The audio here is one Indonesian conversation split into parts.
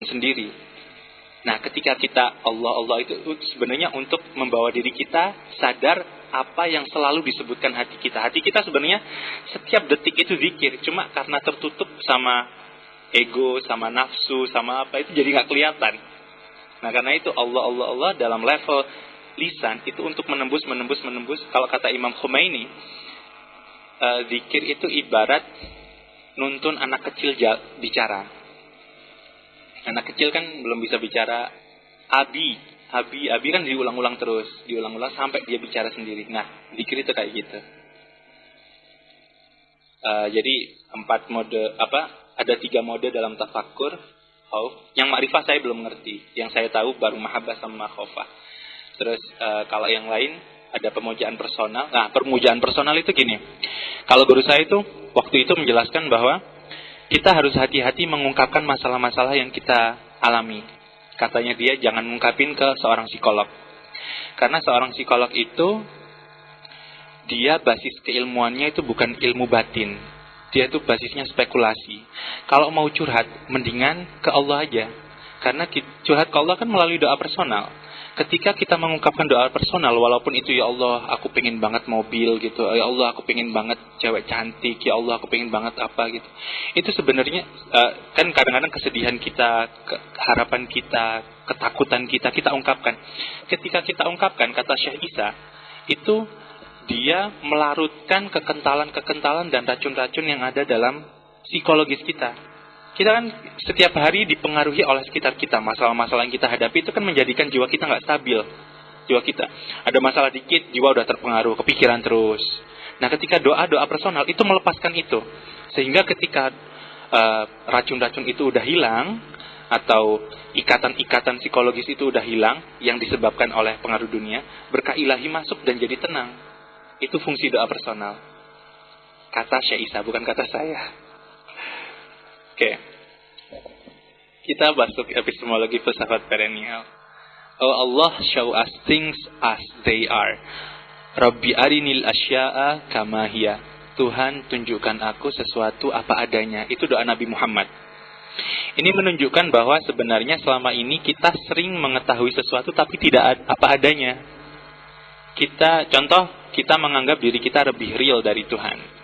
sendiri. Nah, ketika kita Allah itu sebenarnya untuk membawa diri kita sadar apa yang selalu disebutkan hati kita. Hati kita sebenarnya setiap detik itu zikir, cuma karena tertutup sama ego, sama nafsu, sama apa itu jadi nggak kelihatan. Nah, karena itu Allah dalam level lisan itu untuk menembus. Kalau kata Imam Khomeini, zikir itu ibarat nuntun anak kecil bicara. Anak kecil kan belum bisa bicara abi kan diulang-ulang sampai dia bicara sendiri. Nah, zikir itu kayak gitu. Jadi 4 mode ada 3 mode dalam tafakkur. Yang ma'rifah saya belum ngerti. Yang saya tahu baru mahabbah sama makhofah. Terus kalau yang lain ada pemujaan personal. Nah, pemujaan personal itu gini. Kalau guru saya itu waktu itu menjelaskan bahwa kita harus hati-hati mengungkapkan masalah-masalah yang kita alami. Katanya dia jangan ngungkapin ke seorang psikolog. Karena seorang psikolog itu dia basis keilmuannya itu bukan ilmu batin. Dia itu basisnya spekulasi. Kalau mau curhat, mendingan ke Allah aja. Karena curhat ke Allah kan melalui doa personal. Ketika kita mengungkapkan doa personal, walaupun itu ya Allah, aku pengen banget mobil gitu, ya Allah, aku pengen banget cewek cantik, ya Allah, aku pengen banget apa gitu. Itu sebenarnya kan kadang-kadang kesedihan kita, harapan kita, ketakutan kita ungkapkan. Ketika kita ungkapkan, kata Syekh Isa, itu dia melarutkan kekentalan dan racun-racun yang ada dalam psikologis kita. Kita kan setiap hari dipengaruhi oleh sekitar kita. Masalah-masalah yang kita hadapi itu kan menjadikan jiwa kita nggak stabil. Jiwa kita ada masalah dikit, jiwa udah terpengaruh, kepikiran terus. Nah, ketika doa personal itu melepaskan itu. Sehingga ketika racun-racun itu udah hilang, atau ikatan-ikatan psikologis itu udah hilang, yang disebabkan oleh pengaruh dunia, berkah ilahi masuk dan jadi tenang. Itu fungsi doa personal. Kata Syekh Isa, bukan kata saya. Oke. Kita masuk epistemologi filsafat perennial. Oh Allah, show us things as they are. Rabbi arinil asya'a kama hiya. Tuhan, tunjukkan aku sesuatu apa adanya. Itu doa Nabi Muhammad. Ini menunjukkan bahwa sebenarnya selama ini kita sering mengetahui sesuatu tapi tidak apa adanya. Kita menganggap diri kita lebih real dari Tuhan.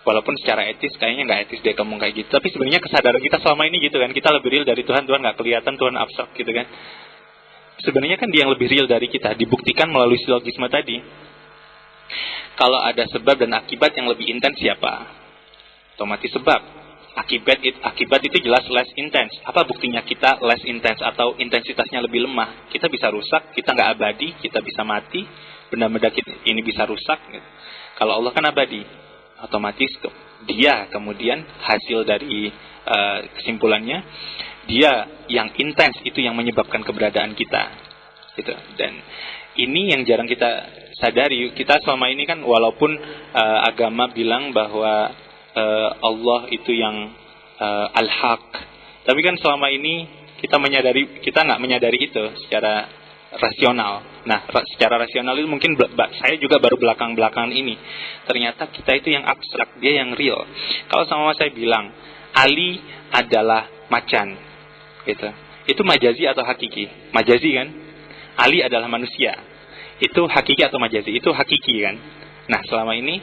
Walaupun secara etis kayaknya nggak etis dia ngomong kayak gitu. Tapi sebenarnya kesadaran kita selama ini gitu kan. Kita lebih real dari Tuhan nggak kelihatan, Tuhan abstrak gitu kan. Sebenarnya kan dia yang lebih real dari kita. Dibuktikan melalui silogisme tadi. Kalau ada sebab dan akibat yang lebih intens siapa? Otomatis sebab. Akibat itu jelas less intense. Apa buktinya kita less intense atau intensitasnya lebih lemah? Kita bisa rusak, kita nggak abadi, kita bisa mati. Benda-benda ini bisa rusak. Gitu. Kalau Allah kan abadi. Otomatis dia kemudian hasil dari kesimpulannya dia yang intens itu yang menyebabkan keberadaan kita gitu. Dan ini yang jarang kita sadari. Kita selama ini kan walaupun agama bilang bahwa Allah itu yang al-haq, tapi kan selama ini kita nggak menyadari itu secara rasional. Nah, secara rasional itu mungkin saya juga baru belakangan ini. Ternyata kita itu yang abstrak, dia yang real. Kalau sama saya bilang, Ali adalah macan. Gitu. Itu majazi atau hakiki? Majazi kan? Ali adalah manusia. Itu hakiki atau majazi? Itu hakiki kan? Nah, selama ini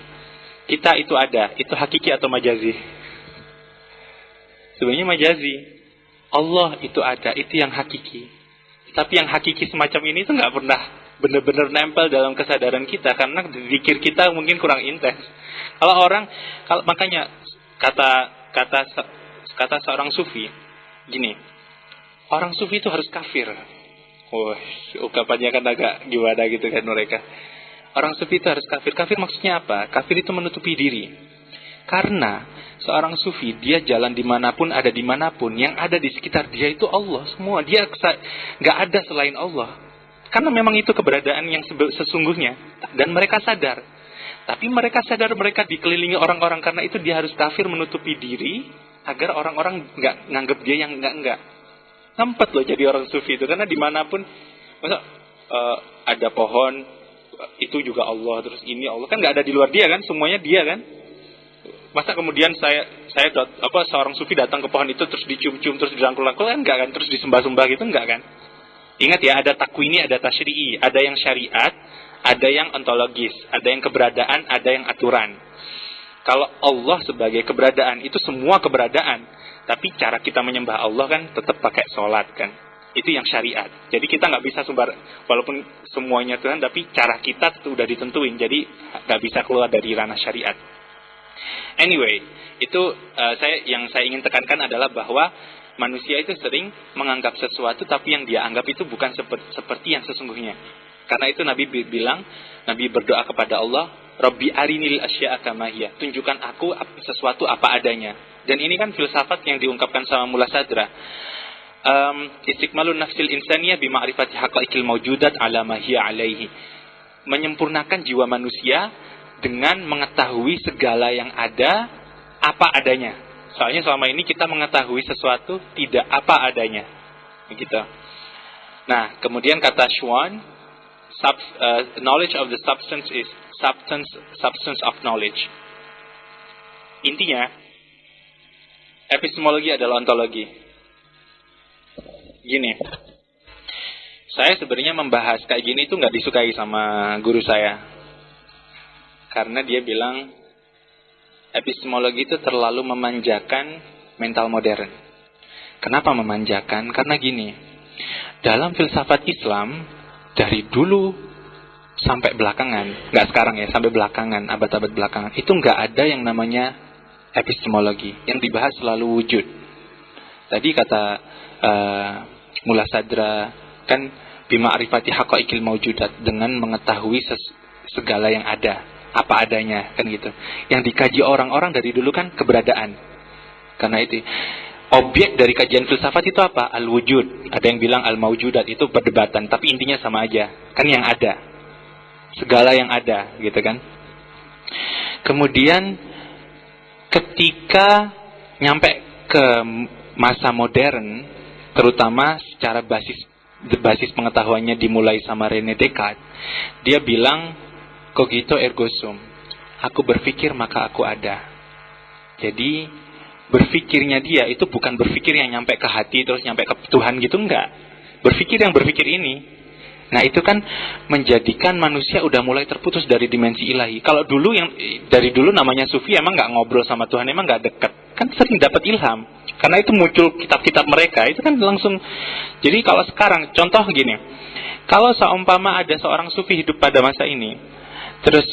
kita itu ada. Itu hakiki atau majazi? Sebenarnya majazi. Allah itu ada. Itu yang hakiki. Tapi yang hakiki semacam ini itu nggak pernah benar-benar nempel dalam kesadaran kita karena zikir kita mungkin kurang intens. Makanya kata seorang sufi gini, orang sufi itu harus kafir. Ungkapannya kan agak gimana gitu kan mereka. Orang sufi itu harus kafir. Kafir maksudnya apa? Kafir itu menutupi diri. Karena seorang sufi, dia jalan dimanapun, ada dimanapun, yang ada di sekitar dia itu Allah semua. Dia nggak ada selain Allah. Karena memang itu keberadaan yang sesungguhnya. Dan mereka sadar. Tapi mereka sadar mereka dikelilingi orang-orang. Karena itu dia harus kafir menutupi diri, agar orang-orang nggak nganggap dia yang enggak. Sempat loh jadi orang sufi itu. Karena dimanapun, ada pohon, itu juga Allah. Terus ini Allah. Kan nggak ada di luar dia kan, semuanya dia kan. Masa kemudian seorang sufi datang ke pohon itu terus dicium-cium terus dirangkul-rangkul kan enggak kan, terus disembah-sembah gitu enggak kan? Ingat ya, ada takwini, ada tasyri'i, ada yang syariat, ada yang ontologis, ada yang keberadaan, ada yang aturan. Kalau Allah sebagai keberadaan itu semua keberadaan, tapi cara kita menyembah Allah kan tetap pakai sholat kan. Itu yang syariat. Jadi kita nggak bisa walaupun semuanya Tuhan, tapi cara kita sudah ditentuin. Jadi nggak bisa keluar dari ranah syariat. Anyway, itu yang saya ingin tekankan adalah bahwa manusia itu sering menganggap sesuatu, tapi yang dia anggap itu bukan seperti yang sesungguhnya. Karena itu Nabi bilang, Nabi berdoa kepada Allah, Rabbi arinil asya'a kama hiya, tunjukkan aku sesuatu apa adanya. Dan ini kan filsafat yang diungkapkan sama Mullah Sadra. Istiqmalun nafsil insaniyah bima'rifati haqaiqil mawjudat ala ma hiya alaihi. Menyempurnakan jiwa manusia dengan mengetahui segala yang ada apa adanya. Soalnya selama ini kita mengetahui sesuatu tidak apa adanya. Begitu. Nah, kemudian kata Schwann, knowledge of the substance is substance of knowledge. Intinya, epistemologi adalah ontologi. Gini, saya sebenarnya membahas kayak gini itu nggak disukai sama guru saya. Karena dia bilang epistemologi itu terlalu memanjakan mental modern. Kenapa memanjakan? Karena gini, dalam filsafat Islam dari dulu sampai belakangan, nggak sekarang ya, sampai belakangan, abad-abad belakangan, itu nggak ada yang namanya epistemologi. Yang dibahas selalu wujud. Tadi kata Mullah Sadra kan bima'rifati haqaiqil mawjudat, dengan mengetahui segala yang ada apa adanya kan gitu. Yang dikaji orang-orang dari dulu kan keberadaan. Karena itu objek dari kajian filsafat itu apa? Al-wujud. Ada yang bilang al-mawjudat, itu perdebatan, tapi intinya sama aja. Kan yang ada. Segala yang ada, gitu kan. Kemudian ketika nyampe ke masa modern, terutama secara basis pengetahuannya dimulai sama René Descartes, dia bilang cogito ergo sum. Aku berpikir maka aku ada. Jadi berpikirnya dia itu bukan berpikir yang nyampe ke hati terus nyampe ke Tuhan gitu, enggak. Berpikir yang berpikir ini. Nah itu kan menjadikan manusia udah mulai terputus dari dimensi ilahi. Kalau dulu yang dari dulu namanya sufi emang nggak ngobrol sama Tuhan, emang nggak dekat, kan sering dapat ilham. Karena itu muncul kitab-kitab mereka, itu kan langsung. Jadi kalau sekarang contoh gini, kalau seumpama ada seorang sufi hidup pada masa ini, terus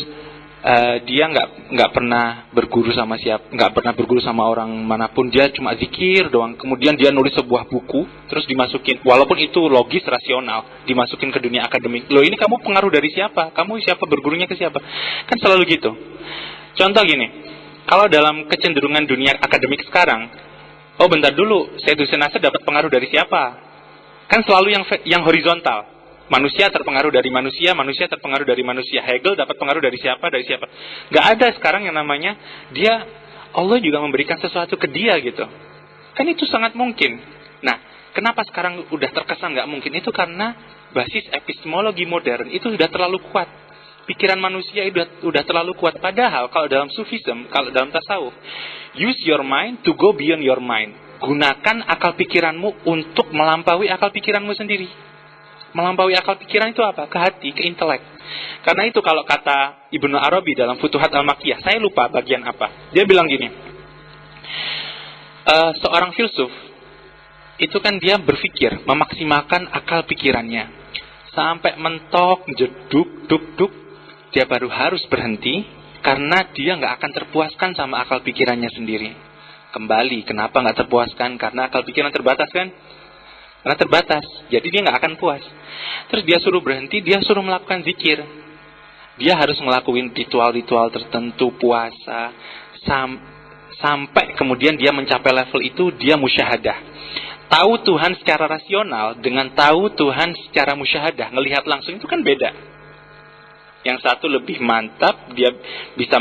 dia nggak pernah berguru sama nggak pernah berguru sama orang manapun, dia cuma zikir doang. Kemudian dia nulis sebuah buku, terus dimasukin, walaupun itu logis rasional, dimasukin ke dunia akademik. Loh ini kamu pengaruh dari siapa? Kamu siapa, bergurunya ke siapa? Kan selalu gitu. Contoh gini, kalau dalam kecenderungan dunia akademik sekarang, oh bentar dulu, Syed Hussein Nasr dapat pengaruh dari siapa? Kan selalu yang horizontal. Manusia terpengaruh dari manusia, manusia terpengaruh dari manusia. Hegel dapat pengaruh dari siapa, dari siapa. Gak ada sekarang yang namanya Allah juga memberikan sesuatu ke dia gitu. Kan itu sangat mungkin. Nah, kenapa sekarang udah terkesan gak mungkin? Itu karena basis epistemologi modern itu sudah terlalu kuat. Pikiran manusia udah terlalu kuat. Padahal kalau dalam sufism, kalau dalam tasawuf, use your mind to go beyond your mind. Gunakan akal pikiranmu untuk melampaui akal pikiranmu sendiri. Melampaui akal pikiran itu apa? Ke hati, ke intelek. Karena itu kalau kata Ibnu Arabi dalam Futuhat Al-Makkiyah, saya lupa bagian apa. Dia bilang gini, seorang filsuf itu kan dia berpikir, memaksimalkan akal pikirannya sampai mentok, jeduk, duk, dia baru harus berhenti karena dia nggak akan terpuaskan sama akal pikirannya sendiri. Kembali, kenapa nggak terpuaskan? Karena akal pikiran terbatas kan? Karena terbatas, jadi dia nggak akan puas. Terus dia suruh berhenti, dia suruh melakukan zikir. Dia harus ngelakuin ritual-ritual tertentu, puasa, sampai kemudian dia mencapai level itu, dia musyahadah. Tahu Tuhan secara rasional dengan tahu Tuhan secara musyahadah, ngelihat langsung itu kan beda. Yang satu lebih mantap, dia bisa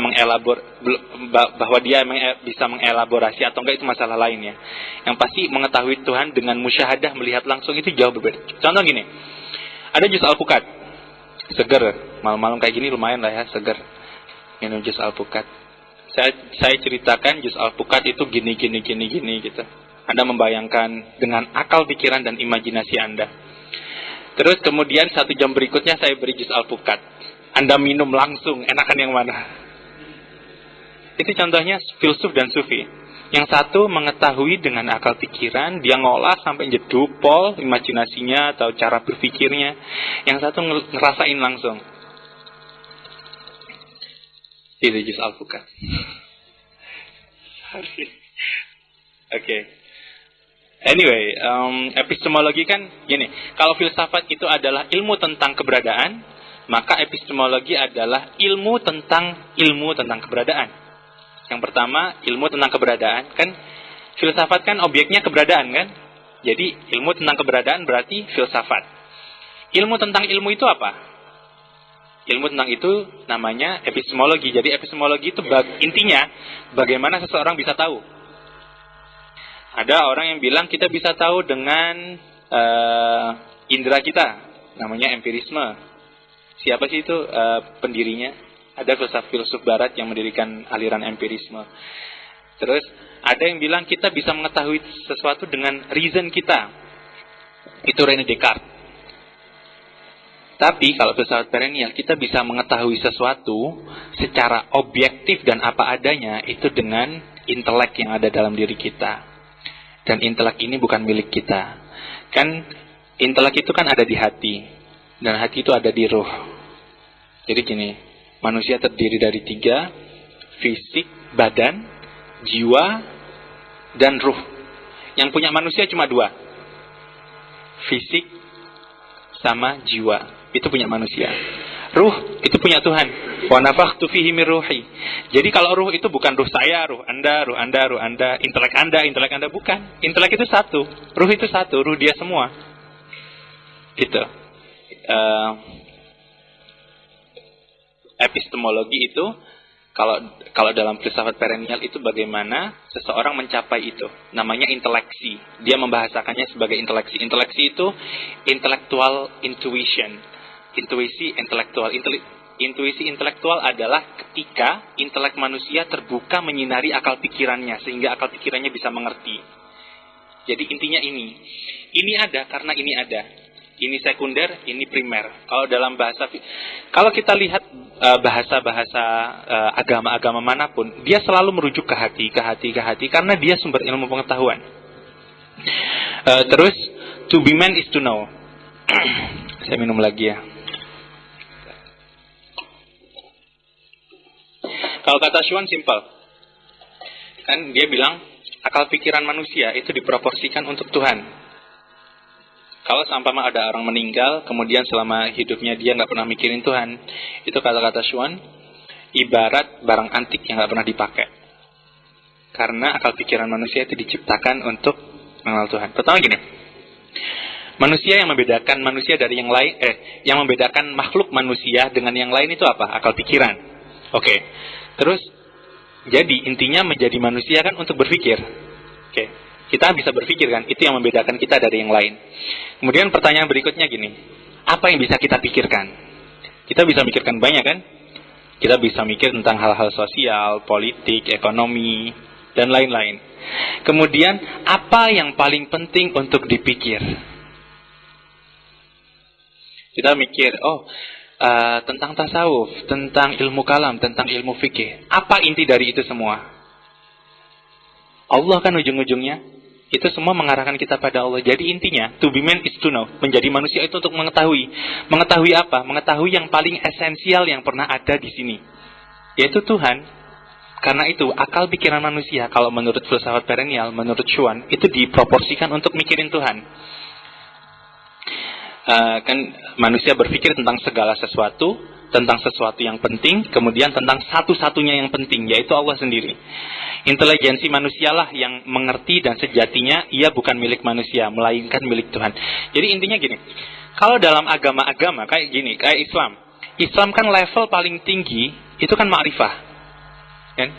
bahwa dia bisa mengelaborasi atau enggak itu masalah lainnya. Yang pasti mengetahui Tuhan dengan musyahadah, melihat langsung itu jauh berbeda. Contoh gini, ada jus alpukat, seger, malam-malam kayak gini lumayan lah ya, seger, minum jus alpukat. Saya ceritakan juz Al-Fuqat itu gini gitu. Anda membayangkan dengan akal pikiran dan imajinasi Anda. Terus kemudian 1 jam berikutnya saya beri juz Al-Fuqat. Anda minum langsung, enakan yang mana? Itu contohnya filsuf dan sufi. Yang satu mengetahui dengan akal pikiran, dia ngolah sampai jedupol imajinasinya atau cara berpikirnya. Yang satu ngerasain langsung. Itu juz Al-Fuqat. Oke. Anyway, epistemologi kan gini. Kalau filsafat itu adalah ilmu tentang keberadaan, maka epistemologi adalah ilmu tentang keberadaan. Yang pertama, ilmu tentang keberadaan. Kan filsafat kan objeknya keberadaan kan? Jadi ilmu tentang keberadaan berarti filsafat. Ilmu tentang ilmu itu apa? Ilmu tentang itu namanya epistemologi. Jadi epistemologi itu intinya bagaimana seseorang bisa tahu. Ada orang yang bilang kita bisa tahu dengan indera kita. Namanya empirisme. Siapa sih itu pendirinya? Ada filsuf barat yang mendirikan aliran empirisme. Terus ada yang bilang kita bisa mengetahui sesuatu dengan reason kita. Itu René Descartes. Tapi kalau filsafat perennial kita bisa mengetahui sesuatu secara objektif dan apa adanya itu dengan intelek yang ada dalam diri kita. Dan intelek ini bukan milik kita. Kan intelek itu kan ada di hati. Dan hati itu ada di ruh. Jadi gini, manusia terdiri dari 3, fisik, badan, jiwa, dan ruh. Yang punya manusia cuma 2. Fisik sama jiwa. Itu punya manusia. Ruh itu punya Tuhan. Wa nafakhtu fihi min ruhi. Jadi kalau ruh itu bukan ruh saya, ruh Anda, intelek Anda bukan. Intelek itu satu, ruh itu satu, ruh dia semua. Gitu. Epistemologi itu kalau dalam filsafat perennial itu bagaimana seseorang mencapai itu. Namanya inteleksi. Dia membahasakannya sebagai inteleksi. Inteleksi itu intellectual intuition. Intuisi intelektual. Intuisi intelektual adalah ketika intelek manusia terbuka menyinari akal pikirannya sehingga akal pikirannya bisa mengerti. Jadi intinya ini. Ini ada karena ini ada. Ini sekunder, ini primer. Kalau dalam kalau kita lihat bahasa-bahasa agama-agama manapun, dia selalu merujuk ke hati karena dia sumber ilmu pengetahuan. Terus, to be man is to know. Saya minum lagi ya. Kalau kata Schwann simple. Kan dia bilang akal pikiran manusia itu diproporsikan untuk Tuhan. Kalau sampai ada orang meninggal, kemudian selama hidupnya dia nggak pernah mikirin Tuhan, itu kata-kata Schwann, ibarat barang antik yang nggak pernah dipakai. Karena akal pikiran manusia itu diciptakan untuk mengenal Tuhan. Pertama gini, manusia yang membedakan manusia dari yang lain, yang membedakan makhluk manusia dengan yang lain itu apa? Akal pikiran. Oke. Terus, jadi intinya menjadi manusia kan untuk berpikir. Oke. Kita bisa berpikir kan, itu yang membedakan kita dari yang lain. Kemudian pertanyaan berikutnya gini, apa yang bisa kita pikirkan? Kita bisa mikirkan banyak kan? Kita bisa mikir tentang hal-hal sosial, politik, ekonomi, dan lain-lain. Kemudian, apa yang paling penting untuk dipikir? Kita mikir, tentang tasawuf, tentang ilmu kalam, tentang ilmu fikih. Apa inti dari itu semua? Allah kan ujung-ujungnya. Itu semua mengarahkan kita pada Allah. Jadi intinya, to be man is to know. Menjadi manusia itu untuk mengetahui. Mengetahui apa? Mengetahui yang paling esensial yang pernah ada di sini. Yaitu Tuhan. Karena itu, akal pikiran manusia, kalau menurut filsafat perennial, menurut Schwann, itu diproporsikan untuk mikirin Tuhan. Kan manusia berpikir tentang segala sesuatu, tentang sesuatu yang penting, kemudian tentang satu-satunya yang penting, yaitu Allah sendiri. Inteligensi manusialah yang mengerti dan sejatinya ia bukan milik manusia, melainkan milik Tuhan. Jadi intinya gini, kalau dalam agama-agama kayak gini, kayak Islam kan level paling tinggi itu kan ma'rifah. Kan?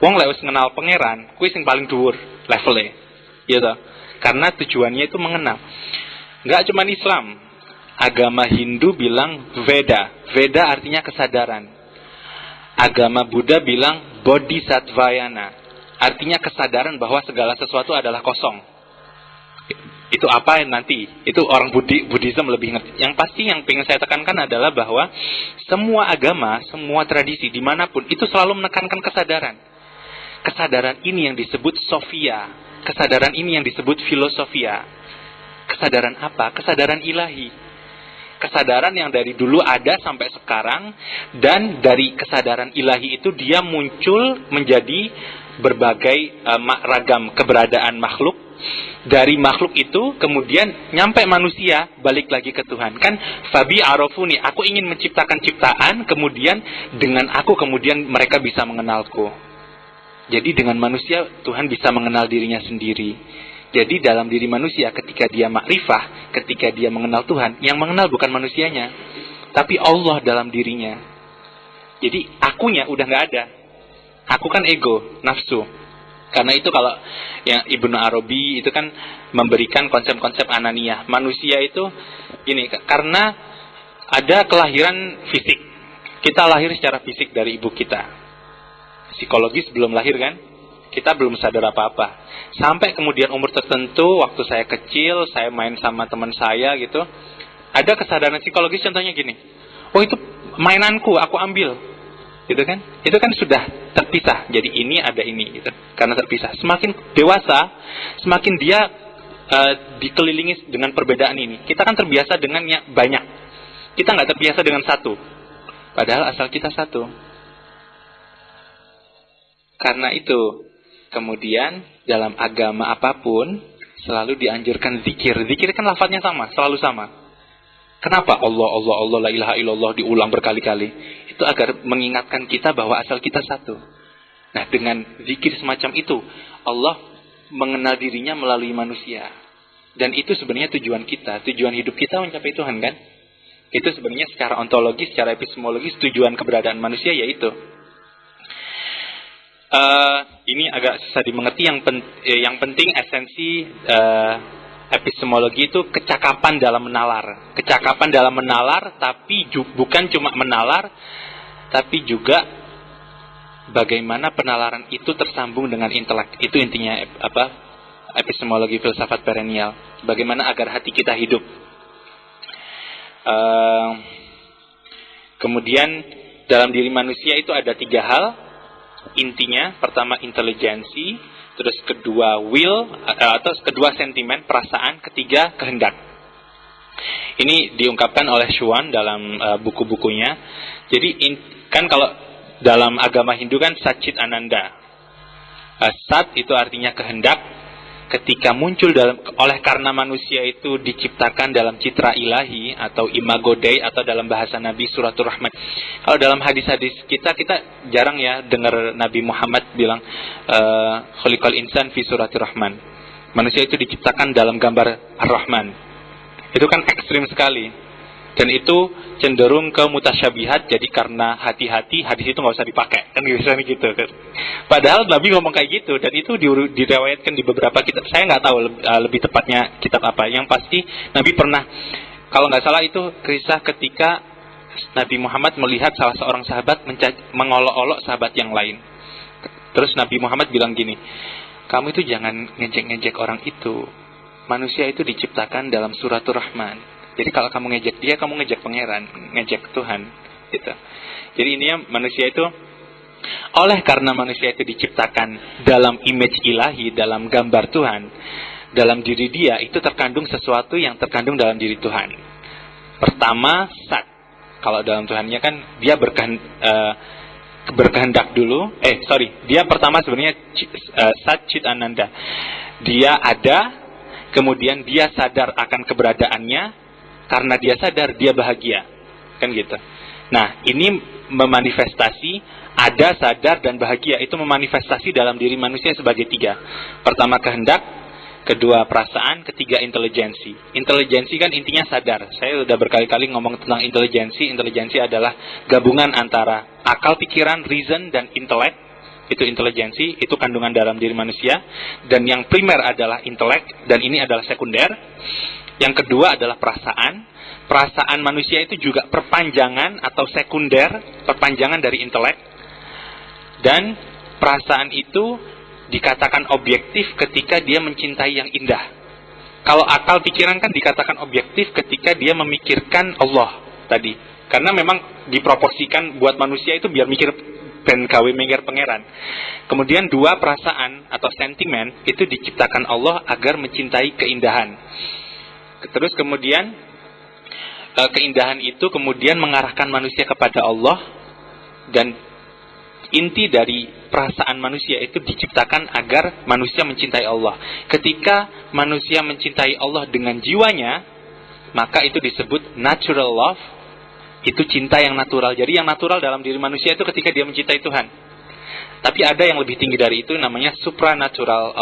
Wong lek wis ngenal pangeran, kuwi sing paling dhuwur levelnya. Iya toh? Karena tujuannya itu mengenal. Enggak cuma Islam. Agama Hindu bilang Veda. Veda artinya kesadaran. Agama Buddha bilang bodhisattvayana, artinya kesadaran bahwa segala sesuatu adalah kosong. Itu apa nanti? Itu orang Buddhism lebih ngerti. Yang pasti yang pengen saya tekankan adalah bahwa semua agama, semua tradisi dimanapun itu selalu menekankan kesadaran. Kesadaran ini yang disebut Sophia. Kesadaran ini yang disebut filosofia. Kesadaran apa? Kesadaran ilahi. Kesadaran yang dari dulu ada sampai sekarang, dan dari kesadaran ilahi itu dia muncul menjadi berbagai ragam keberadaan makhluk. Dari makhluk itu kemudian nyampe manusia, balik lagi ke Tuhan. Kan Fabi arafuni, aku ingin menciptakan ciptaan, kemudian dengan aku kemudian mereka bisa mengenalku. Jadi dengan manusia Tuhan bisa mengenal dirinya sendiri. Jadi dalam diri manusia ketika dia makrifah, ketika dia mengenal Tuhan, yang mengenal bukan manusianya, tapi Allah dalam dirinya. Jadi akunya udah nggak ada. Aku kan ego, nafsu. Karena itu kalau yang Ibnu Arabi itu kan memberikan konsep-konsep ananiyah. Manusia itu ini karena ada kelahiran fisik. Kita lahir secara fisik dari ibu kita. Psikologis belum lahir kan? Kita belum sadar apa-apa. Sampai kemudian umur tertentu, waktu saya kecil, saya main sama teman saya gitu, ada kesadaran psikologis contohnya gini. Oh itu mainanku, aku ambil. Gitu kan? Itu kan sudah terpisah. Jadi ini ada ini gitu. Karena terpisah. Semakin dewasa, semakin dia dikelilingi dengan perbedaan ini. Kita kan terbiasa dengan yang banyak. Kita nggak terbiasa dengan satu. Padahal asal kita satu. Karena itu kemudian dalam agama apapun selalu dianjurkan zikir. Zikir kan lafadznya sama, selalu sama. Kenapa Allah, Allah, Allah, la ilaha illallah diulang berkali-kali? Itu agar mengingatkan kita bahwa asal kita satu. Nah, dengan zikir semacam itu, Allah mengenal dirinya melalui manusia. Dan itu sebenarnya tujuan kita. Tujuan hidup kita mencapai Tuhan kan? Itu sebenarnya secara ontologis, secara epistemologis, tujuan keberadaan manusia yaitu. Ini agak susah dimengerti. Yang penting esensi epistemologi itu kecakapan dalam menalar. Kecakapan dalam menalar, tapi bukan cuma menalar, tapi juga bagaimana penalaran itu tersambung dengan intelek. Itu intinya epistemologi filsafat perennial. Bagaimana agar hati kita hidup. Kemudian dalam diri manusia itu ada 3 hal. Intinya, pertama intelijensi, terus kedua will, atau kedua sentimen, perasaan, ketiga kehendak. Ini diungkapkan oleh Schwann dalam buku-bukunya. Jadi kan kalau dalam agama Hindu kan Satchit Ananda. Sat itu artinya kehendak. Ketika muncul oleh karena manusia itu diciptakan dalam citra ilahi atau imago Dei, atau dalam bahasa Nabi Suratul Rahman. Kalau dalam hadis-hadis kita jarang ya dengar Nabi Muhammad bilang khuliqal insan fi suratir Rahman. Manusia itu diciptakan dalam gambar Ar-Rahman. Itu kan ekstrim sekali. Dan itu cenderung ke mutasyabihat. Jadi karena hati-hati, hadis itu nggak usah dipakai. Kan biasanya gitu kan. Padahal Nabi ngomong kayak gitu. Dan itu diriwayatkan di beberapa kitab. Saya nggak tahu lebih tepatnya kitab apa. Yang pasti Nabi pernah, kalau nggak salah itu kisah ketika Nabi Muhammad melihat salah seorang sahabat mengolok-olok sahabat yang lain. Terus Nabi Muhammad bilang gini, kamu itu jangan ngejek-ngejek orang itu. Manusia itu diciptakan dalam suratul Rahman. Jadi kalau kamu ngejek dia, kamu ngejek pangeran, ngejek Tuhan, gitu. Jadi ininya manusia itu, oleh karena manusia itu diciptakan dalam image ilahi, dalam gambar Tuhan, dalam diri dia itu terkandung sesuatu yang terkandung dalam diri Tuhan. Pertama, sat. Kalau dalam Tuhannya kan dia berkehendak dulu. Dia pertama sebenarnya Sat Chit Ananda. Dia ada, kemudian dia sadar akan keberadaannya. Karena dia sadar, dia bahagia. Kan gitu. Nah, ini memanifestasi, ada, sadar, dan bahagia. Itu memanifestasi dalam diri manusia sebagai 3. Pertama kehendak, kedua perasaan, ketiga intelijensi. Intelijensi kan intinya sadar. Saya sudah berkali-kali ngomong tentang intelijensi. Intelijensi adalah gabungan antara akal, pikiran, reason, dan intelek. Itu intelijensi, itu kandungan dalam diri manusia. Dan yang primer adalah intelek, dan ini adalah sekunder. Yang kedua adalah perasaan. Perasaan manusia itu juga perpanjangan atau sekunder, perpanjangan dari intelek. Dan perasaan itu dikatakan objektif ketika dia mencintai yang indah. Kalau akal pikiran kan dikatakan objektif ketika dia memikirkan Allah tadi. Karena memang diproporsikan buat manusia itu biar mikir ben gawe mikir pangeran. Kemudian dua, perasaan atau sentimen itu diciptakan Allah agar mencintai keindahan. Terus kemudian keindahan itu kemudian mengarahkan manusia kepada Allah, dan inti dari perasaan manusia itu diciptakan agar manusia mencintai Allah. Ketika manusia mencintai Allah dengan jiwanya, maka itu disebut natural love. Itu cinta yang natural. Jadi yang natural dalam diri manusia itu ketika dia mencintai Tuhan. Tapi ada yang lebih tinggi dari itu, namanya supranatural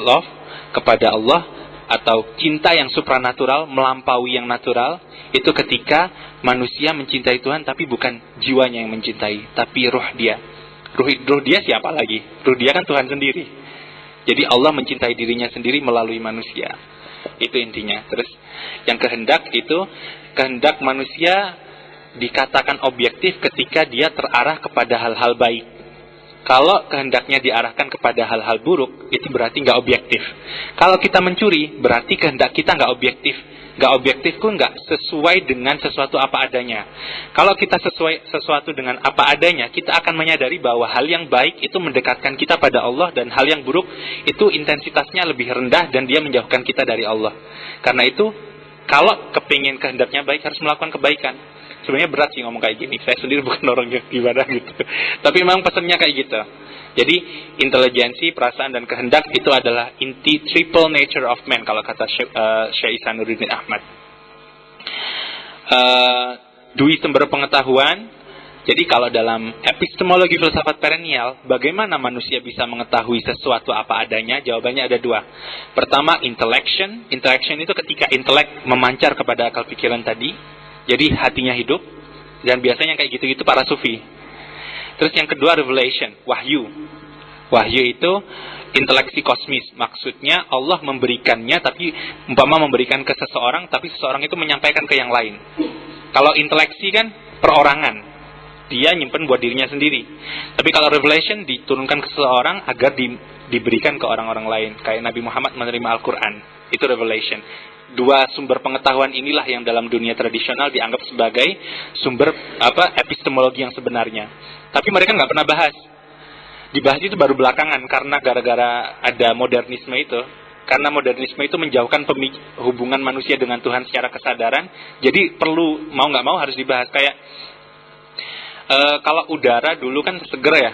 love kepada Allah, atau cinta yang supranatural melampaui yang natural. Itu ketika manusia mencintai Tuhan tapi bukan jiwanya yang mencintai, tapi ruh dia. Ruh dia siapa lagi? Ruh dia kan Tuhan sendiri. Jadi Allah mencintai dirinya sendiri melalui manusia. Itu intinya. Terus yang kehendak itu, kehendak manusia dikatakan objektif ketika dia terarah kepada hal-hal baik. Kalau kehendaknya diarahkan kepada hal-hal buruk, itu berarti nggak objektif. Kalau kita mencuri, berarti kehendak kita nggak objektif. Nggak objektif pun nggak sesuai dengan sesuatu apa adanya. Kalau kita sesuai sesuatu dengan apa adanya, kita akan menyadari bahwa hal yang baik itu mendekatkan kita pada Allah, dan hal yang buruk itu intensitasnya lebih rendah dan dia menjauhkan kita dari Allah. Karena itu, kalau kepingin kehendaknya baik, harus melakukan kebaikan. Sebenarnya berat sih ngomong kayak gini. Saya sendiri bukan orang yang gimana gitu. Tapi memang pesannya kayak gitu. Jadi intelijensi, perasaan, dan kehendak itu adalah inti triple nature of man, kalau kata Syekh Isanuddin Ahmad. Dui sumber pengetahuan. Jadi kalau dalam epistemologi filsafat perennial, bagaimana manusia bisa mengetahui sesuatu apa adanya? Jawabannya ada dua. Pertama, intellection. Intellection itu ketika intelek memancar kepada akal pikiran tadi. Jadi hatinya hidup, dan biasanya kayak gitu-gitu para sufi. Terus yang kedua, revelation, wahyu. Wahyu itu inteleksi kosmis. Maksudnya Allah memberikannya, tapi umpama memberikan ke seseorang, tapi seseorang itu menyampaikan ke yang lain. Kalau inteleksi kan perorangan, dia nyimpen buat dirinya sendiri. Tapi kalau revelation diturunkan ke seseorang agar diberikan ke orang-orang lain. Kayak Nabi Muhammad menerima Al-Quran, itu revelation. Dua sumber pengetahuan inilah yang dalam dunia tradisional dianggap sebagai sumber epistemologi yang sebenarnya. Tapi mereka nggak pernah bahas. Dibahas itu baru belakangan karena gara-gara ada modernisme itu. Karena modernisme itu menjauhkan hubungan manusia dengan Tuhan secara kesadaran. Jadi perlu, mau nggak mau harus dibahas. Kayak kalau udara dulu kan seger ya.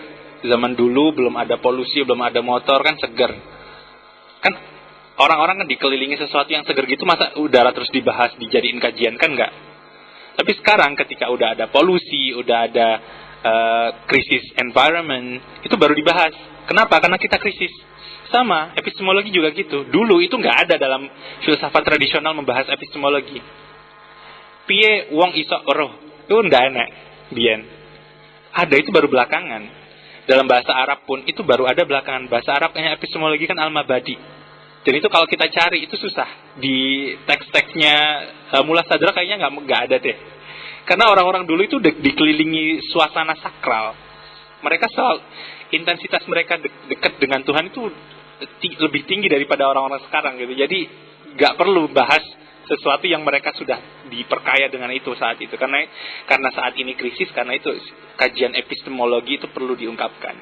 Zaman dulu belum ada polusi, belum ada motor, kan seger. Kan orang-orang kan dikelilingi sesuatu yang seger gitu, masa udara terus dibahas, dijadiin kajian, kan enggak. Tapi sekarang ketika udah ada polusi, udah ada krisis environment, itu baru dibahas. Kenapa? Karena kita krisis. Sama, epistemologi juga gitu. Dulu itu nggak ada dalam filsafat tradisional membahas epistemologi. Piye wong iso roh, itu nggak enak, biyen. Ada itu baru belakangan. Dalam bahasa Arab pun itu baru ada belakangan. Bahasa Arabnya epistemologi kan al-mabadi. Dan itu kalau kita cari itu susah. Di teks-teksnya Mullah Sadra kayaknya nggak ada deh. Karena orang-orang dulu itu dikelilingi suasana sakral. Mereka intensitas mereka dekat dengan Tuhan itu lebih tinggi daripada orang-orang sekarang gitu. Jadi nggak perlu bahas sesuatu yang mereka sudah diperkaya dengan itu saat itu. Karena saat ini krisis, karena itu kajian epistemologi itu perlu diungkapkan.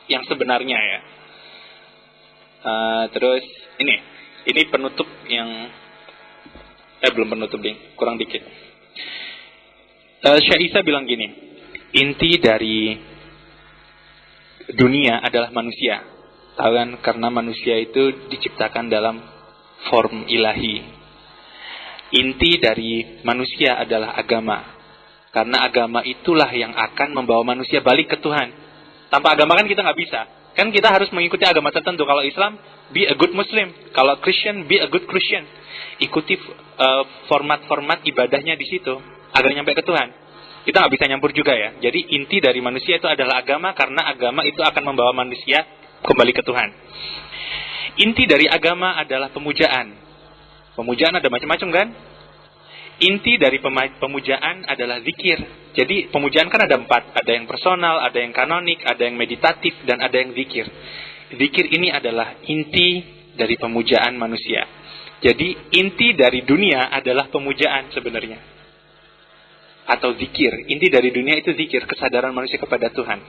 Yang sebenarnya ya. Terus ini penutup yang belum penutup ding, kurang dikit. Syekh Isa bilang gini, inti dari dunia adalah manusia, tahu kan? Karena manusia itu diciptakan dalam form ilahi. Inti dari manusia adalah agama, karena agama itulah yang akan membawa manusia balik ke Tuhan. Tanpa agama kan kita nggak bisa. Kan kita harus mengikuti agama tertentu. Kalau Islam, be a good Muslim. Kalau Christian, be a good Christian. Ikuti format-format ibadahnya di situ agar nyampe ke Tuhan. Kita nggak bisa nyampur juga ya. Jadi inti dari manusia itu adalah agama, karena agama itu akan membawa manusia kembali ke Tuhan. Inti dari agama adalah pemujaan. Pemujaan ada macam-macam kan? inti dari pemujaan adalah zikir. Jadi pemujaan kan ada 4. Ada yang personal, ada yang kanonik, ada yang meditatif, dan ada yang zikir. Zikir ini adalah inti dari pemujaan manusia. Jadi inti dari dunia adalah pemujaan sebenarnya. Atau zikir. Inti dari dunia itu zikir, kesadaran manusia kepada Tuhan.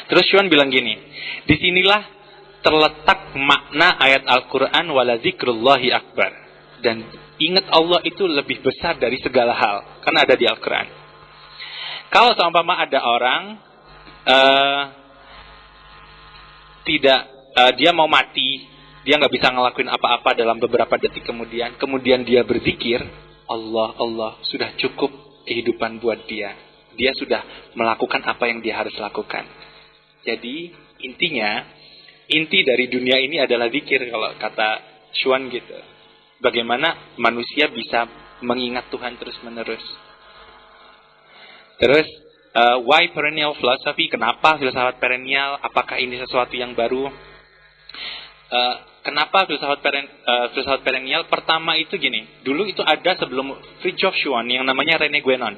Terus Xuan bilang gini, disinilah terletak makna ayat Al-Quran wala zikrullahi akbar. Dan ingat Allah itu lebih besar dari segala hal. Karena ada di Al-Quran. Kalau seumpama ada orang dia mau mati, dia nggak bisa ngelakuin apa-apa dalam beberapa detik kemudian dia berzikir, Allah sudah cukup kehidupan buat dia. Dia sudah melakukan apa yang dia harus lakukan. Jadi intinya, inti dari dunia ini adalah zikir kalau kata Xuan gitu. Bagaimana manusia bisa mengingat Tuhan terus-menerus. Terus, why perennial philosophy? Kenapa filsafat perennial? Apakah ini sesuatu yang baru? Kenapa filsafat perennial? Pertama itu gini, dulu itu ada sebelum Fridtjof Xuan yang namanya René Guénon.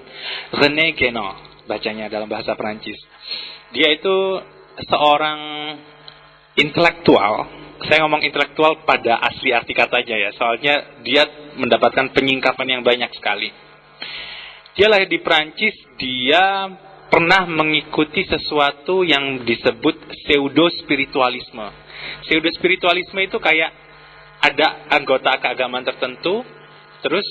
René Guénon, bacanya dalam bahasa Perancis. Dia itu seorang intelektual. Saya ngomong intelektual pada asli arti katanya ya, soalnya dia mendapatkan penyingkapan yang banyak sekali. Dia lahir di Perancis, dia pernah mengikuti sesuatu yang disebut pseudo-spiritualisme. Pseudo-spiritualisme itu kayak ada anggota keagamaan tertentu, terus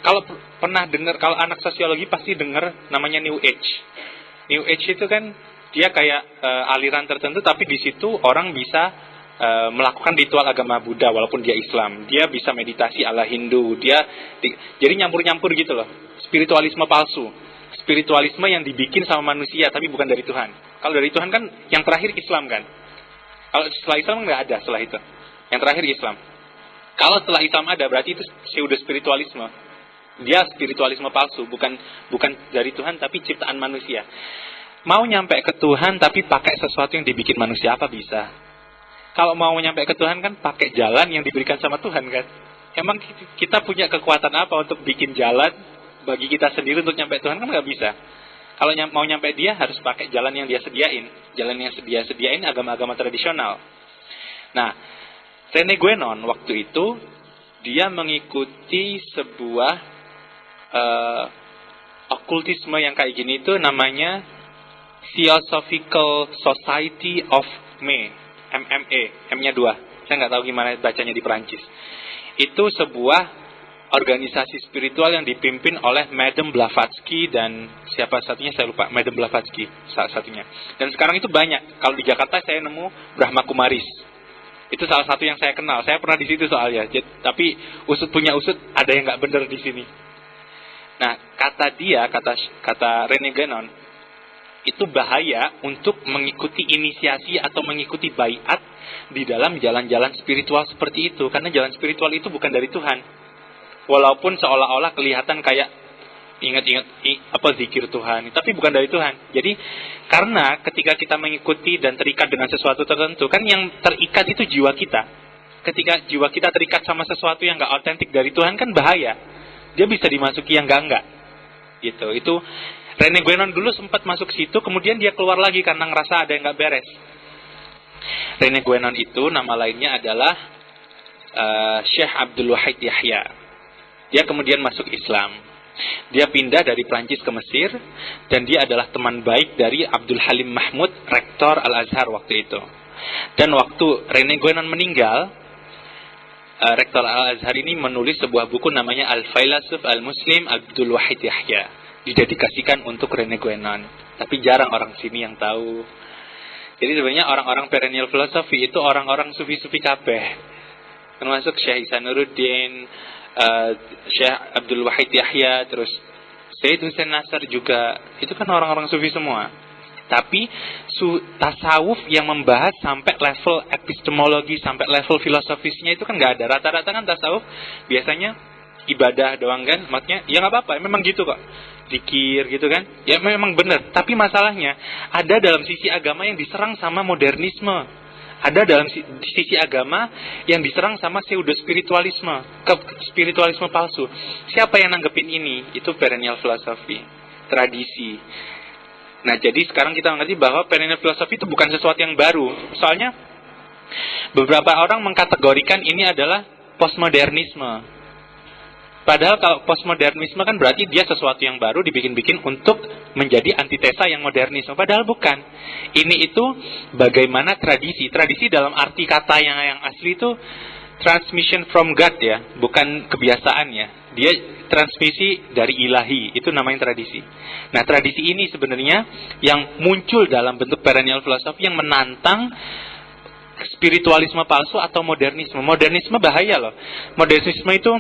kalau pernah dengar, kalau anak sosiologi pasti dengar namanya New Age. New Age itu kan dia kayak aliran tertentu, tapi di situ orang bisa melakukan ritual agama Buddha walaupun dia Islam. Dia bisa meditasi ala Hindu. Jadi nyampur-nyampur gitu loh. Spiritualisme palsu. Spiritualisme yang dibikin sama manusia tapi bukan dari Tuhan. Kalau dari Tuhan kan yang terakhir Islam kan. Kalau setelah Islam nggak ada setelah itu. Yang terakhir Islam. Kalau setelah Islam ada berarti itu pseudo spiritualisme. Dia spiritualisme palsu, bukan dari Tuhan tapi ciptaan manusia. Mau nyampe ke Tuhan tapi pakai sesuatu yang dibikin manusia, apa bisa? Kalau mau nyampe ke Tuhan kan pakai jalan yang diberikan sama Tuhan kan. Emang kita punya kekuatan apa untuk bikin jalan bagi kita sendiri untuk nyampe Tuhan? Kan nggak bisa. Kalau mau nyampe dia harus pakai jalan yang dia sediain. Jalan yang dia sediain agama-agama tradisional. Nah, René Guénon waktu itu dia mengikuti sebuah okultisme yang kayak gini, itu namanya Theosophical Society of May, MMA, M-nya 2. Saya nggak tahu gimana bacanya di Perancis. Itu sebuah organisasi spiritual yang dipimpin oleh Madame Blavatsky dan siapa satunya saya lupa, Madame Blavatsky salah satunya. Dan sekarang itu banyak. Kalau di Jakarta saya nemu Brahma Kumaris. Itu salah satu yang saya kenal. Saya pernah di situ soalnya. Tapi usut punya usut, ada yang nggak benar di sini. Nah, kata René Guénon, itu bahaya untuk mengikuti inisiasi atau mengikuti baiat di dalam jalan-jalan spiritual seperti itu. Karena jalan spiritual itu bukan dari Tuhan. Walaupun seolah-olah kelihatan kayak ingat-ingat zikir Tuhan, tapi bukan dari Tuhan. Jadi, karena ketika kita mengikuti dan terikat dengan sesuatu tertentu, kan yang terikat itu jiwa kita. Ketika jiwa kita terikat sama sesuatu yang nggak otentik dari Tuhan, kan bahaya. Dia bisa dimasuki yang enggak. Gitu. Itu René Guénon dulu sempat masuk situ, kemudian dia keluar lagi karena ngerasa ada yang enggak beres. René Guénon itu nama lainnya adalah Syekh Abdul Wahid Yahya. Dia kemudian masuk Islam. Dia pindah dari Prancis ke Mesir dan dia adalah teman baik dari Abdul Halim Mahmud, rektor Al-Azhar waktu itu. Dan waktu René Guénon meninggal, Rektor Al-Azhar ini menulis sebuah buku namanya Al-Failasuf Al-Muslim Abdul Wahid Yahya. Didedikasikan untuk René Guénon. Tapi jarang orang sini yang tahu. Jadi sebenarnya orang-orang perennial philosophy itu orang-orang sufi-sufi kabeh. Termasuk Syekh Ihsanuddin, Syekh Abdul Wahid Yahya, terus Sayyid Hussein Nasr juga. Itu kan orang-orang sufi semua. Tapi tasawuf yang membahas sampai level epistemologi, sampai level filosofisnya itu kan nggak ada. Rata-rata kan tasawuf biasanya ibadah doang kan. Maksudnya ya nggak apa-apa, memang gitu kok. Zikir gitu kan. Ya memang benar. Tapi masalahnya ada dalam sisi agama yang diserang sama modernisme. Ada dalam sisi agama yang diserang sama pseudo spiritualisme, spiritualisme palsu. Siapa yang nanggepin ini? Itu perennial philosophy, tradisi. Nah, jadi sekarang kita mengerti bahwa perennial philosophy itu bukan sesuatu yang baru. Soalnya beberapa orang mengkategorikan ini adalah postmodernisme. Padahal kalau postmodernisme kan berarti dia sesuatu yang baru dibikin-bikin untuk menjadi antitesa yang modernisme. Padahal bukan. Ini itu bagaimana tradisi. Tradisi dalam arti kata yang asli itu transmission from God ya, bukan kebiasaan ya. Dia transmisi dari ilahi, itu namanya tradisi. Nah, tradisi ini sebenarnya yang muncul dalam bentuk perennial philosophy yang menantang spiritualisme palsu atau modernisme. Modernisme bahaya loh. Modernisme itu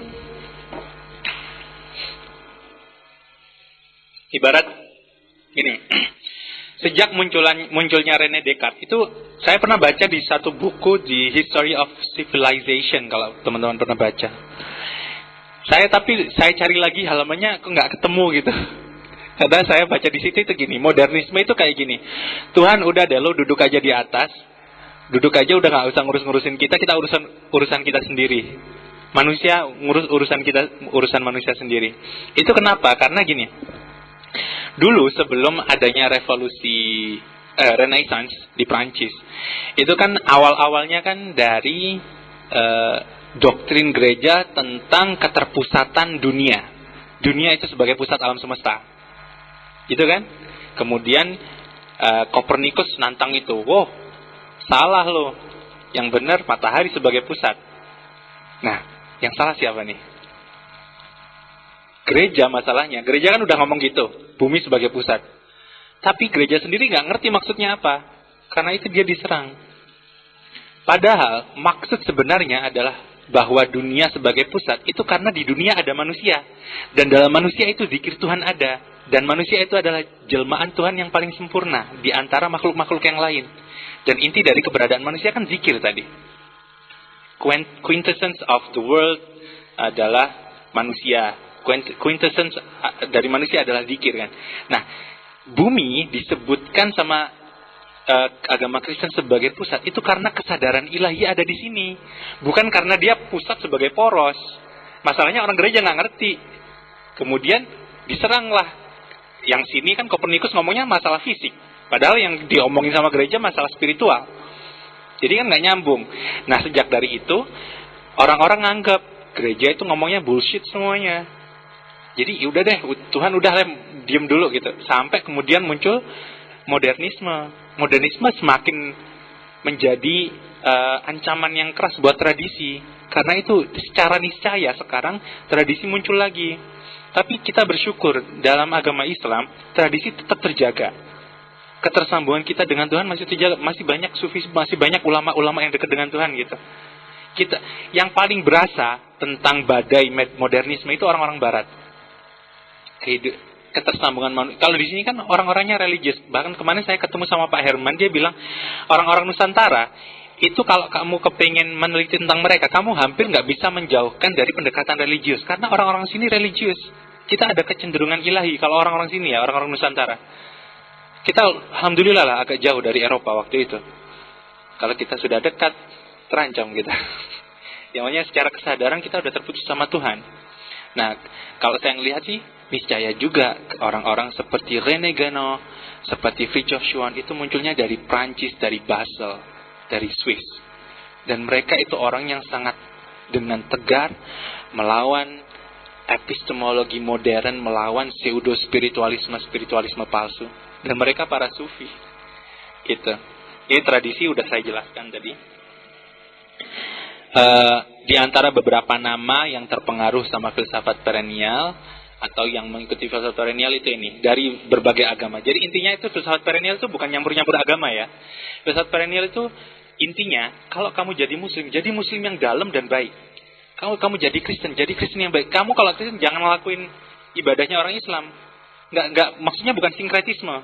ibarat gini, sejak munculnya René Descartes, itu saya pernah baca di satu buku di History of Civilization, kalau teman-teman pernah baca. Saya cari lagi halamannya, kok nggak ketemu gitu. Karena saya baca di situ itu gini, modernisme itu kayak gini, Tuhan udah deh, lo duduk aja di atas, duduk aja udah nggak usah ngurusin kita urusan kita sendiri. Manusia ngurus urusan manusia sendiri. Itu kenapa? Karena gini. Dulu sebelum adanya revolusi Renaissance di Prancis, itu kan awal-awalnya kan dari doktrin gereja tentang keterpusatan dunia. Dunia itu sebagai pusat alam semesta. Gitu kan? Kemudian Kopernikus nantang itu. Wow, salah loh. Yang benar matahari sebagai pusat. Nah, yang salah siapa nih? Gereja masalahnya. Gereja kan udah ngomong gitu, bumi sebagai pusat. Tapi gereja sendiri nggak ngerti maksudnya apa. Karena itu dia diserang. Padahal maksud sebenarnya adalah bahwa dunia sebagai pusat itu karena di dunia ada manusia. Dan dalam manusia itu zikir Tuhan ada. Dan manusia itu adalah jelmaan Tuhan yang paling sempurna di antara makhluk-makhluk yang lain. Dan inti dari keberadaan manusia kan zikir tadi. Quintessence of the world adalah manusia. Quintessence dari manusia adalah zikir kan. Nah, bumi disebutkan sama agama Kristen sebagai pusat itu karena kesadaran ilahi ada di sini, bukan karena dia pusat sebagai poros. Masalahnya orang gereja nggak ngerti. Kemudian diseranglah. Yang sini kan Kopernikus ngomongnya masalah fisik, padahal yang diomongin sama gereja masalah spiritual. Jadi kan nggak nyambung. Nah, sejak dari itu orang-orang nganggap gereja itu ngomongnya bullshit semuanya. Jadi udah deh, Tuhan udah diem dulu gitu. Sampai kemudian muncul modernisme. Modernisme semakin menjadi ancaman yang keras buat tradisi. Karena itu secara niscaya sekarang tradisi muncul lagi. Tapi kita bersyukur dalam agama Islam tradisi tetap terjaga. Ketersambungan kita dengan Tuhan masih terjaga. Masih banyak sufi, masih banyak ulama-ulama yang dekat dengan Tuhan gitu. Kita yang paling berasa tentang badai modernisme itu orang-orang Barat. Ketersambungan manusia. Kalau di sini kan orang-orangnya religius. Bahkan kemarin saya ketemu sama Pak Herman, dia bilang orang-orang Nusantara itu kalau kamu kepengen meneliti tentang mereka, kamu hampir nggak bisa menjauhkan dari pendekatan religius. Karena orang-orang sini religius. Kita ada kecenderungan ilahi. Kalau orang-orang sini ya, orang-orang Nusantara. Kita alhamdulillah lah agak jauh dari Eropa waktu itu. Kalau kita sudah dekat, terancam kita. Yang secara kesadaran kita sudah terputus sama Tuhan. Nah, kalau saya ngelihat sih, niscaya juga orang-orang seperti René Guénon, seperti Fridtjof Schuon itu munculnya dari Prancis, dari Basel, dari Swiss. Dan mereka itu orang yang sangat dengan tegar melawan epistemologi modern, melawan pseudo-spiritualisme palsu. Dan mereka para sufi. Gitu. Ini tradisi udah saya jelaskan tadi. Di antara beberapa nama yang terpengaruh sama filsafat perennial atau yang mengikuti filsafat perennial itu ini dari berbagai agama. Jadi intinya itu filsafat perennial itu bukan nyampur-nyampur agama ya. Filsafat perennial itu intinya kalau kamu jadi muslim yang dalam dan baik. Kalau kamu jadi Kristen yang baik. Kamu kalau Kristen jangan ngelakuin ibadahnya orang Islam. Enggak, maksudnya bukan sinkretisme.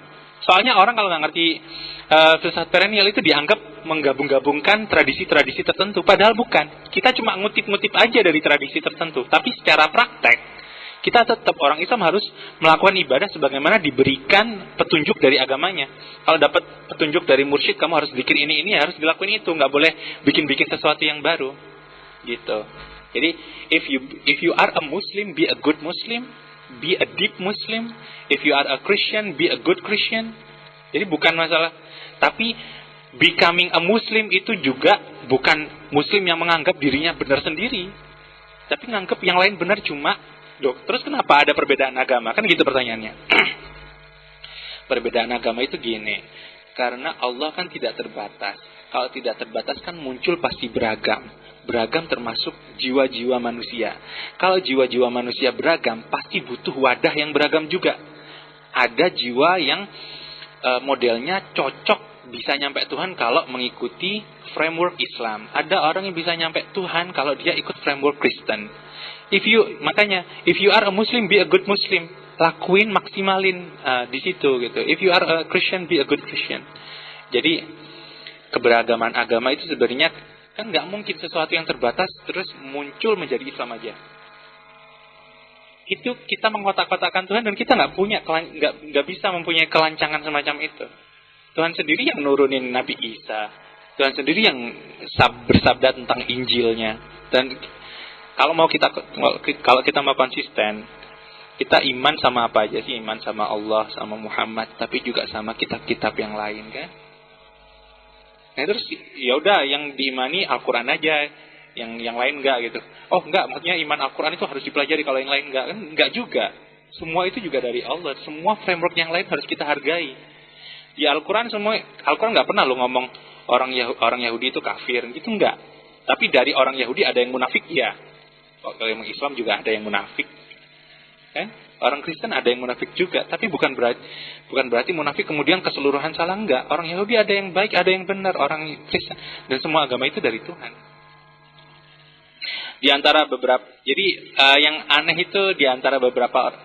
Soalnya orang kalau nggak ngerti filsafat perennial itu dianggap menggabung-gabungkan tradisi-tradisi tertentu. Padahal bukan. Kita cuma ngutip-ngutip aja dari tradisi tertentu. Tapi secara praktek, Kita tetap orang Islam harus melakukan ibadah sebagaimana diberikan petunjuk dari agamanya. Kalau dapat petunjuk dari mursyid, kamu harus bikin ini harus dilakuin itu, nggak boleh bikin sesuatu yang baru, gitu. Jadi if you are a Muslim, be a good Muslim, be a deep Muslim. If you are a Christian, be a good Christian. Jadi bukan masalah, tapi becoming a Muslim itu juga bukan Muslim yang menganggap dirinya benar sendiri, tapi nganggap yang lain benar. Cuma, terus kenapa ada perbedaan agama? Kan gitu pertanyaannya. Perbedaan agama itu gini, karena Allah kan tidak terbatas. Kalau tidak terbatas kan muncul pasti beragam. Beragam termasuk jiwa-jiwa manusia. Kalau jiwa-jiwa manusia beragam, pasti butuh wadah yang beragam juga. Ada jiwa yang modelnya cocok bisa nyampe Tuhan kalau mengikuti framework Islam. Ada orang yang bisa nyampe Tuhan kalau dia ikut framework Kristen. Makanya, if you are a Muslim, be a good Muslim. Lakuin, maksimalin di situ gitu. If you are a Christian, be a good Christian. Jadi keberagaman agama itu sebenarnya kan nggak mungkin sesuatu yang terbatas terus muncul menjadi Islam aja. Itu kita mengkotak-kotakan Tuhan, dan kita nggak bisa mempunyai kelancangan semacam itu. Tuhan sendiri yang nurunin Nabi Isa. Tuhan sendiri yang bersabda tentang Injilnya. Dan kalau kita mau konsisten, kita iman sama apa aja sih? Iman sama Allah, sama Muhammad, tapi juga sama kitab-kitab yang lain kan? Nah terus ya udah yang diimani Al-Quran aja, yang lain enggak gitu. Oh enggak, maksudnya iman Al-Quran itu harus dipelajari, kalau yang lain enggak. Kan enggak juga. Semua itu juga dari Allah. Semua framework yang lain harus kita hargai. Di Al-Quran enggak pernah lo ngomong orang Yahudi itu kafir, gitu enggak. Tapi dari orang Yahudi ada yang munafik, ya. Kalau yang Islam juga ada yang munafik. Orang Kristen ada yang munafik juga, tapi bukan berarti munafik kemudian keseluruhan salah, enggak. Orang Yahudi ada yang baik, ada yang benar, orang Kristen, dan semua agama itu dari Tuhan. Di antara beberapa, jadi yang aneh itu di antara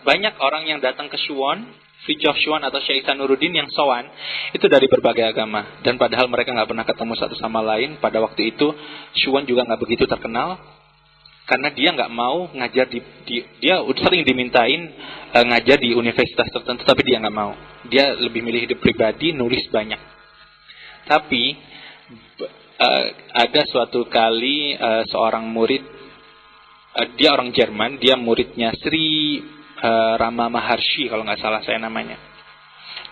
banyak orang yang datang ke Suwon, Fridtjof Suwon atau Syekh Ihsanuddin yang sowan, itu dari berbagai agama, dan padahal mereka nggak pernah ketemu satu sama lain. Pada waktu itu Suwon juga nggak begitu terkenal, karena dia nggak mau ngajar dia sering dimintain ngajar di universitas tertentu, tapi dia nggak mau. Dia lebih milih hidup pribadi, nulis banyak. Tapi ada suatu kali seorang murid, dia orang Jerman, dia muridnya Sri Rama Maharshi kalau nggak salah saya namanya.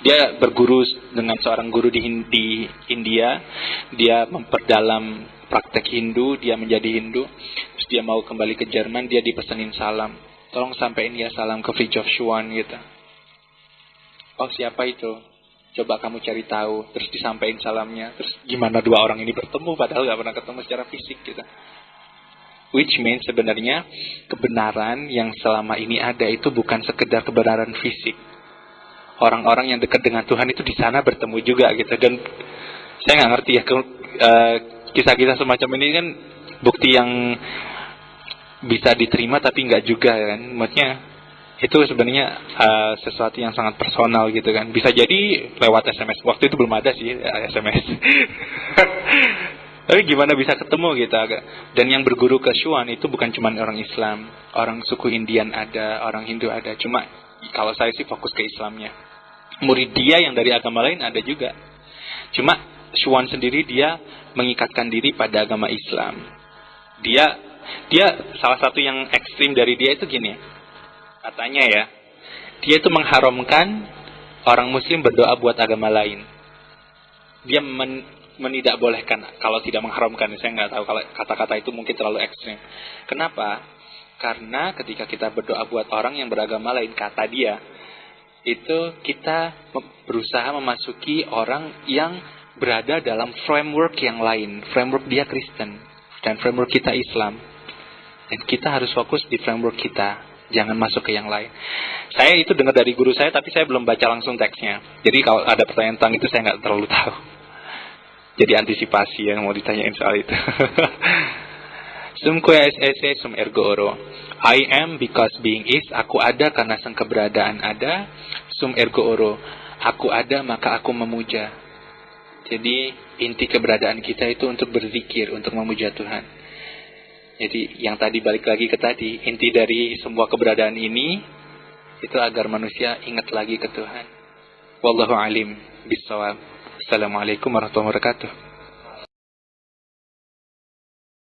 Dia berguru dengan seorang guru di India. Dia memperdalam praktek Hindu, dia menjadi Hindu. Terus dia mau kembali ke Jerman, dia dipesenin salam. Tolong sampein ya salam ke Fridtjof Suwon gitu. Oh siapa itu? Coba kamu cari tahu. Terus disampaikan salamnya. Terus gimana dua orang ini bertemu padahal gak pernah ketemu secara fisik gitu. Which means sebenarnya kebenaran yang selama ini ada itu bukan sekedar kebenaran fisik. Orang-orang yang dekat dengan Tuhan itu di sana bertemu juga gitu. Dan saya nggak ngerti ya kisah-kisah semacam ini kan bukti yang bisa diterima tapi nggak juga kan. Maksudnya itu sebenarnya sesuatu yang sangat personal gitu kan. Bisa jadi lewat SMS. Waktu itu belum ada sih SMS. Tapi gimana bisa ketemu gitu agak. Dan yang berguru ke Suwon itu bukan cuma orang Islam, orang suku Indian ada, orang Hindu ada. Cuma kalau saya sih fokus ke Islamnya. Murid dia yang dari agama lain ada juga. Cuma Suwon sendiri dia mengikatkan diri pada agama Islam. Dia salah satu yang ekstrim dari dia itu gini. Katanya ya, dia itu mengharamkan orang Muslim berdoa buat agama lain. Dia menidakbolehkan, kalau tidak mengharamkan, saya nggak tahu, kalau kata-kata itu mungkin terlalu ekstrim. Kenapa? Karena ketika kita berdoa buat orang yang beragama lain, kata dia, itu kita berusaha memasuki orang yang berada dalam framework yang lain. Framework dia Kristen, dan framework kita Islam. Dan kita harus fokus di framework kita, jangan masuk ke yang lain. Saya itu dengar dari guru saya, tapi saya belum baca langsung teksnya. Jadi kalau ada pertanyaan tentang itu, saya nggak terlalu tahu. Jadi antisipasi yang mau ditanyain soal itu. Sum quae esse sum ergo oro. I am because being is. Aku ada karena sang keberadaan ada. Sum ergo oro. Aku ada maka aku memuja. Jadi inti keberadaan kita itu untuk berzikir, untuk memuja Tuhan. Jadi yang tadi balik lagi ke tadi, inti dari semua keberadaan ini itu agar manusia ingat lagi ke Tuhan. Wallahu alim bissawab. Assalamualaikum warahmatullahi wabarakatuh.